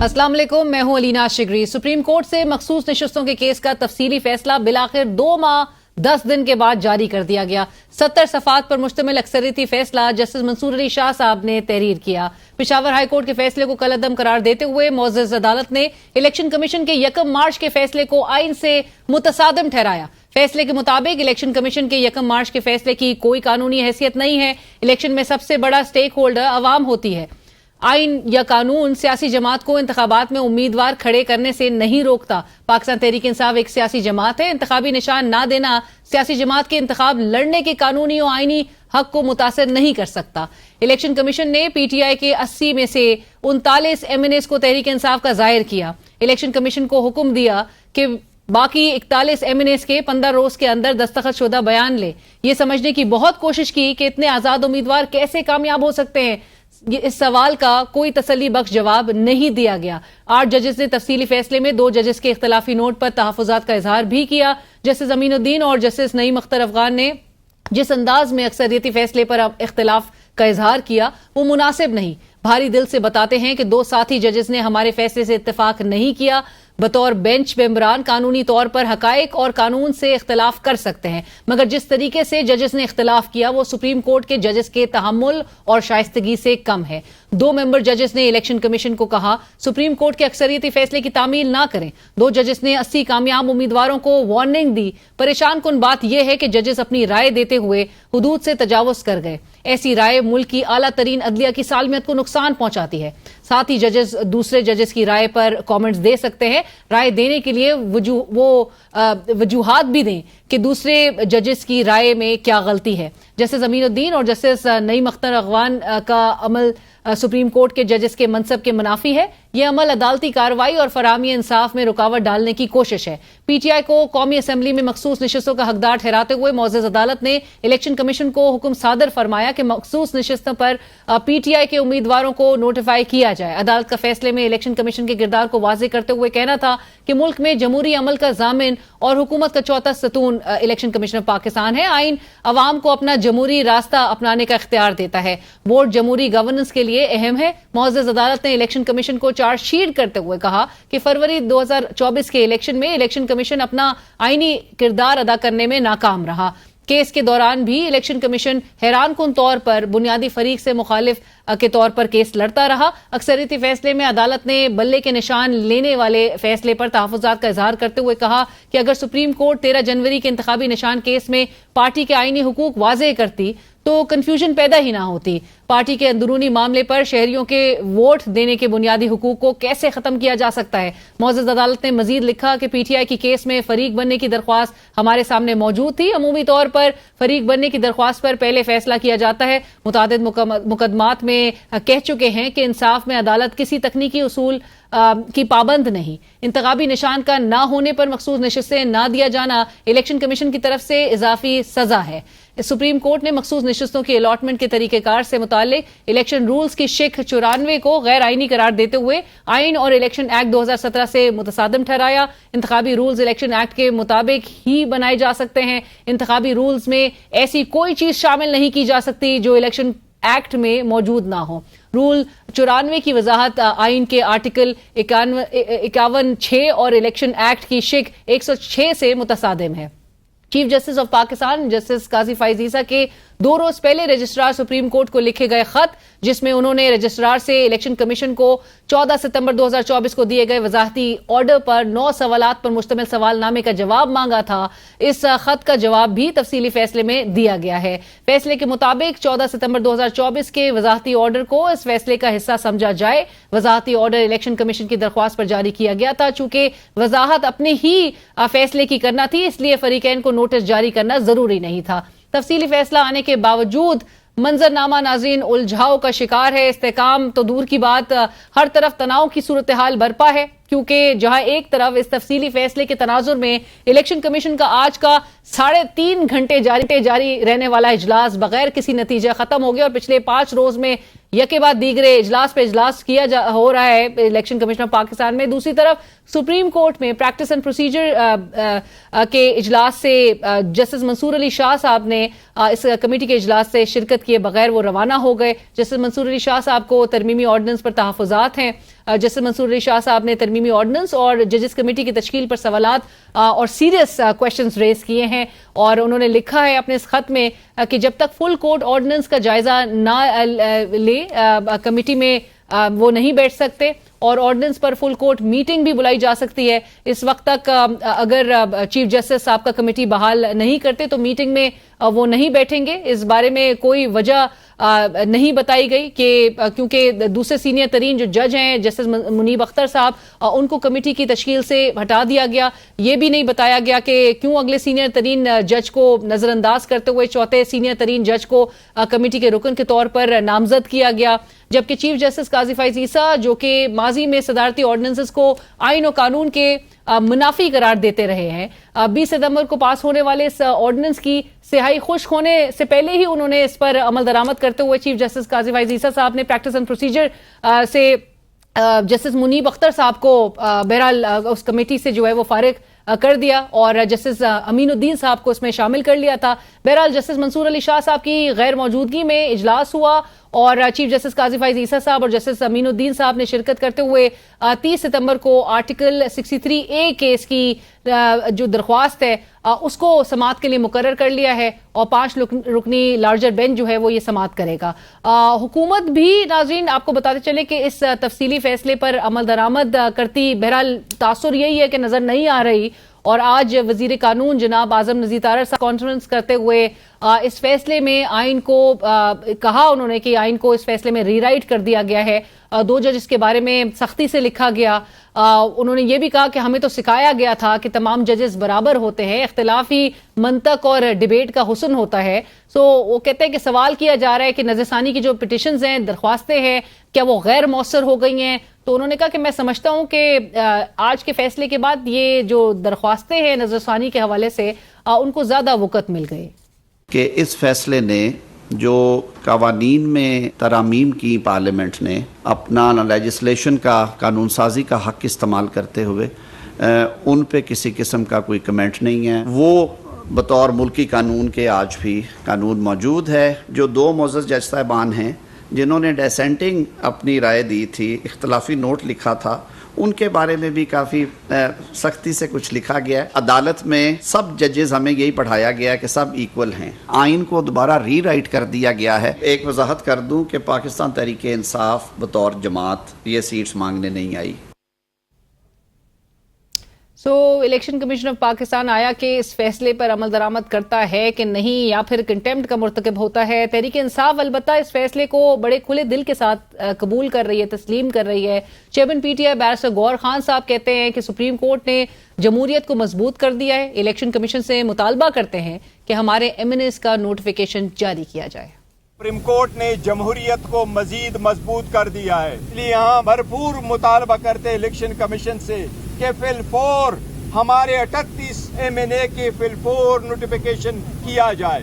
अस्सलाम वालेकुम, मैं हूं अलीना शिगरी। सुप्रीम कोर्ट से मखसूस नशिस्तों के केस का तफसीली फैसला बिलाखिर 2 माह 10 दिन के बाद जारी कर दिया गया। 70 सफ़ात पर मुश्तमिल अक्सरियती फैसला जस्टिस मंसूर अली शाह साहब ने तहरीर किया। पेशावर हाई कोर्ट के फैसले को कलअदम करार देते हुए मोअज़्ज़ज़ अदालत ने इलेक्शन कमीशन के 1 मार्च के फैसले को आइन से मुतसादिम ठहराया। फैसले के मुताबिक इलेक्शन कमीशन के 1 मार्च के फैसले की कोई कानूनी हैसियत नहीं है। इलेक्शन में सबसे बड़ा स्टेक होल्डर अवाम होती है। आइन या कानून सियासी जमात को इंतखाबात में उम्मीदवार खड़े करने से नहीं रोकता। पाकिस्तान तहरीक इंसाफ एक सियासी जमात है। इंतखाबी निशान ना देना सियासी जमात के इंतखाब लड़ने के कानूनी और आइनी हक को मुतासर नहीं कर सकता। इलेक्शन कमीशन ने पीटीआई के 80 में से 39 एमएनएस को तहरीक इंसाफ का जाहिर किया। इलेक्शन कमीशन को हुक्म दिया कि बाकी 41 एमएनएस के 15 रोज के अंदर दस्तखत शुदा बयान ले। ये समझने की बहुत कोशिश की कि इतने आजाद उम्मीदवार कैसे कामयाब हो सकते हैं। इस सवाल का कोई तसल्ली बख्श जवाब नहीं दिया गया। 8 जजेस ने तफसीली फैसले में 2 जजेस के इख्तलाफी नोट पर तहफ़्फ़ुज़ात का इजहार भी किया। जस्टिस अमीनुद्दीन और जस्टिस नईम अख्तर अफगान ने जिस अंदाज में अक्सरियती फैसले पर इख्तलाफ का इजहार किया वो मुनासिब नहीं। भारी दिल से बताते हैं कि 2 साथी जजेस ने हमारे फैसले से इत्तेफाक नहीं किया। बतौर बेंच मेंबरान कानूनी तौर पर हकायक और कानून से इख्तलाफ कर सकते हैं, मगर जिस तरीके से जजेस ने इख्तलाफ किया वो सुप्रीम कोर्ट के जजेस के तहम्मुल और शाइस्तगी से कम है। 2 मेंबर जजेस ने इलेक्शन कमीशन को कहा सुप्रीम कोर्ट के अक्सरियती फैसले की तामील ना करें। 2 जजेस ने 80 कामयाब उम्मीदवारों को वार्निंग दी। परेशान कुन बात यह है कि जजेस अपनी राय देते हुए हुदूद से तजावुज कर गए। ऐसी राय मुल्क की आला तरीन अदलिया की सालमियत को नुकसान पहुंचाती है। साथ ही जजेस दूसरे जजेस की राय पर कमेंट्स दे सकते हैं। राय देने के लिए वजूहात भी दें कि दूसरे जजेस की राय में क्या गलती है। जस्टिस अमीनुद्दीन और जस्टिस नईम अख्तर अफगान का अमल सुप्रीम कोर्ट के जजेस के मनसब के मुनाफी है। यह अमल अदालती कार्रवाई और फराहमी इंसाफ में रुकावट डालने की कोशिश है। पीटीआई को कौमी असम्बली में मखसूस नशिस्तों का हकदार ठहराते हुए मोअज़्ज़ज़ अदालत ने इलेक्शन कमीशन को हुक्म सादर फरमाया कि मखसूस नशिस्तों पर पीटीआई के उम्मीदवारों को नोटिफाई किया जाए। अदालत का फैसले में इलेक्शन कमीशन के किरदार को वाज़ेह करते हुए कहना था कि मुल्क में जमहूरी अमल का ज़ामिन और हुकूमत का चौथा सतून इलेक्शन कमीशन पाकिस्तान है। आइन अवाम को अपना जमहूरी रास्ता अपनाने का इख्तियार देता है। वोट जमहूरी गवर्नेंस के लिए अहम है। मोअज़्ज़ज़ अदालत ने इलेक्शन कमीशन को चार्जशीट करते हुए कहा कि फरवरी 2024 के इलेक्शन में इलेक्शन कमीशन अपना आईनी किरदार अदा करने में नाकाम रहा। केस के दौरान भी इलेक्शन कमीशन हैरान कुन तौर पर बुनियादी फरीक से मुखालिफ के तौर पर केस लड़ता रहा। अक्सरियती फैसले में अदालत ने बल्ले के निशान लेने वाले फैसले पर तहफ़्फ़ुज़ात का इजहार करते हुए कहा कि अगर सुप्रीम कोर्ट 13 जनवरी के इंतखाबी निशान केस में पार्टी के आईनी हुकूक वाज़ेह करती तो कंफ्यूजन पैदा ही ना होती। पार्टी के अंदरूनी मामले पर शहरियों के वोट देने के बुनियादी हुकूक को कैसे खत्म किया जा सकता है। मोअज़्ज़ज़ अदालत ने मजीद लिखा कि पीटीआई की केस में फरीक बनने की दरख्वास्त हमारे सामने मौजूद थी। अमूमी तौर पर फरीक बनने की दरख्वास्त पर पहले फैसला किया जाता है। मुतादिद मुकदमात में कह चुके हैं कि इंसाफ में अदालत किसी तकनीकी उसूल की पाबंद नहीं। इंतखाबी निशान का ना होने पर मखसूस नशिस्तें ना दिया जाना इलेक्शन कमीशन की तरफ से इजाफी सजा है। सुप्रीम कोर्ट ने मखसूस नशिस्तों की अलॉटमेंट के तरीकेकार से मुताल्लिक इलेक्शन रूल्स की शिक 94 को गैर आईनी करार देते हुए आइन और इलेक्शन एक्ट 2017 से मुतसादिम ठहराया। इंतखाबी रूल्स इलेक्शन एक्ट के मुताबिक ही बनाए जा सकते हैं। इंतखाबी रूल्स में ऐसी कोई चीज शामिल नहीं की जा सकती जो इलेक्शन एक्ट में मौजूद ना हो। रूल 94 की वजाहत आइन के आर्टिकल 51(6) और इलेक्शन एक्ट की शिक 106 से मुतसादिम है। Chief justice of Pakistan justice Qazi Faez Isa के 2 रोज पहले रजिस्ट्रार सुप्रीम कोर्ट को लिखे गए खत, जिसमें उन्होंने रजिस्ट्रार से इलेक्शन कमीशन को 14 सितंबर 2024 को दिए गए वजाहती ऑर्डर पर 9 सवालात पर मुश्तमिल सवालनामे का जवाब मांगा था। इस खत का जवाब भी तफसीली फैसले में दिया गया है। फैसले के मुताबिक 14 सितंबर 2024 के वजाहती ऑर्डर को इस फैसले का हिस्सा समझा जाए। वजाहती ऑर्डर इलेक्शन कमीशन की दरख्वास्त पर जारी किया गया था। चूंकि वजाहत अपने ही फैसले की करना थी, इसलिए फरीकैन को नोटिस जारी करना जरूरी नहीं था। तफसीली फैसला आने के बावजूद मंजरनामा नाज़रीन उलझाव का शिकार है। इस्तेकाम तो दूर की बात, हर तरफ तनाव की सूरत हाल बरपा है, क्योंकि जहां एक तरफ इस तफसीली फैसले के तनाजुर में इलेक्शन कमीशन का आज का 3.5 घंटे जारी रहने वाला इजलास बगैर किसी नतीजे खत्म हो गया और पिछले 5 रोज में यके बाद दीगरे इजलास पे इजलास हो रहा है इलेक्शन कमीशन पाकिस्तान में। दूसरी तरफ सुप्रीम कोर्ट में प्रैक्टिस एंड प्रोसीजर के इजलास से जस्टिस मंसूर अली शाह साहब ने इस कमेटी के इजलास से शिरकत किए बगैर वो रवाना हो गए। जस्टिस मंसूर अली शाह साहब को तरमीमी ऑर्डिनेंस पर तहफ़्फ़ुज़ात हैं। जस्टिस मंसूर अली शाह साहब ने तरमीमी ऑर्डिनेंस और जजेस कमेटी की तश्कील पर सवालात और सीरियस क्वेश्चंस रेज किए हैं। और उन्होंने लिखा है अपने इस खत में कि जब तक फुल कोर्ट ऑर्डिनेंस का जायजा ना ले कमेटी में वो नहीं बैठ सकते और ऑर्डिनेंस पर फुल कोर्ट मीटिंग भी बुलाई जा सकती है। इस वक्त तक अगर चीफ जस्टिस साहब का कमेटी बहाल नहीं करते तो मीटिंग में वो नहीं बैठेंगे। इस बारे में कोई वजह नहीं बताई गई कि क्योंकि दूसरे सीनियर तरीन जो जज हैं जस्टिस मुनीब अख्तर साहब, उनको कमेटी की तश्कील से हटा दिया गया। ये भी नहीं बताया गया कि क्यों अगले सीनियर तरीन जज को नजरअंदाज करते हुए चौथे सीनियर तरीन जज को कमेटी के रुकन के तौर पर नामजद किया गया। जबकि चीफ जस्टिस काजी फैज ईसा जो कि माजी में सदारती ऑर्डिनेंसेस को आइन और कानून के मुनाफी करार देते रहे हैं, 20 सितंबर को पास होने वाले इस ऑर्डिनेंस की सिहाई खुश्क होने से पहले ही उन्होंने इस पर अमल दरामद करते हुए चीफ जस्टिस काजी फैज ईसा साहब ने प्रैक्टिस एंड प्रोसीजर से जस्टिस मुनीब अख्तर साहब को बहरहाल उस कमेटी से जो है वो फारिग कर दिया और जस्टिस अमीनुद्दीन साहब को इसमें शामिल कर लिया था। बहरहाल जस्टिस मंसूर अली शाह साहब की गैर मौजूदगी में इजलास हुआ और चीफ जस्टिस काजी फैज ईसा साहब और जस्टिस अमीनुद्दीन साहब ने शिरकत करते हुए 30 सितंबर को आर्टिकल 63A केस की जो दरख्वास्त है उसको समाअत के लिए मुकर्रर कर लिया है और 5 रुकनी लार्जर बेंच जो है वो ये समाअत करेगा। हुकूमत भी नाज़रीन आपको बताते चले कि इस तफसीली फैसले पर अमल दरामद करती बहरहाल तासुर यही है कि नजर नहीं आ रही। और आज वजीर कानून जनाब आजम नज़ीर तारड़ साहब कॉन्फ्रेंस करते हुए इस फैसले में आइन को कहा उन्होंने कि आइन को इस फैसले में रीराइट कर दिया गया है। 2 जज इसके बारे में सख्ती से लिखा गया। उन्होंने ये भी कहा कि हमें तो सिखाया गया था कि तमाम जजेस बराबर होते हैं, इख्तिलाफी मंतक और डिबेट का हुस्न होता है। सो वो कहते हैं कि सवाल किया जा रहा है कि नज़रसानी की जो पिटिशंस हैं, दरख्वास्तें हैं, क्या वो गैर मौसर हो गई हैं। तो उन्होंने कहा कि मैं समझता हूं कि आज के फैसले के बाद ये जो दरख्वास्तें हैं नज़रसानी के हवाले से उनको ज़्यादा वक़्त मिल गई कि इस फैसले ने जो कवानीन में तरामीम की पार्लियामेंट ने अपना लेजिस्लेशन का कानून साजी का हक इस्तेमाल करते हुए उन पे किसी किस्म का कोई कमेंट नहीं है। वो बतौर मुल्की कानून के आज भी कानून मौजूद है। जो 2 मोअज़्ज़ज़ जज साहिबान हैं जिन्होंने डिसेंटिंग अपनी राय दी थी, इख्तलाफी नोट लिखा था, उनके बारे में भी काफ़ी सख्ती से कुछ लिखा गया है। अदालत में सब जजेस हमें यही पढ़ाया गया कि सब इक्वल हैं। आइन को दोबारा रीराइट कर दिया गया है। एक वजाहत कर दूं कि पाकिस्तान तहरीक इंसाफ बतौर जमात ये सीट्स मांगने नहीं आई। इलेक्शन कमीशन ऑफ पाकिस्तान आया कि इस फैसले पर अमल दरामद करता है कि नहीं या फिर कंटेम्प्ट का मुर्तकब होता है। तहरीक इंसाफ अलबत्ता इस फैसले को बड़े खुले दिल के साथ कबूल कर रही है, तस्लीम कर रही है। Chairman PTI barrister Gohar Khan साहब कहते हैं कि सुप्रीम कोर्ट ने जमहूरियत को मजबूत कर दिया है। इलेक्शन कमीशन से मुतालबा करते हैं कि हमारे एमएनएस का नोटिफिकेशन जारी किया जाए। सुप्रीम कोर्ट ने जमहूरियत को मजीद मजबूत कर दिया है, इसलिए यहाँ भरपूर मुतालबा करते हैं इलेक्शन कमीशन से कि फिल-4 हमारे 38 MNA के फिल-4 नोटिफिकेशन किया जाए।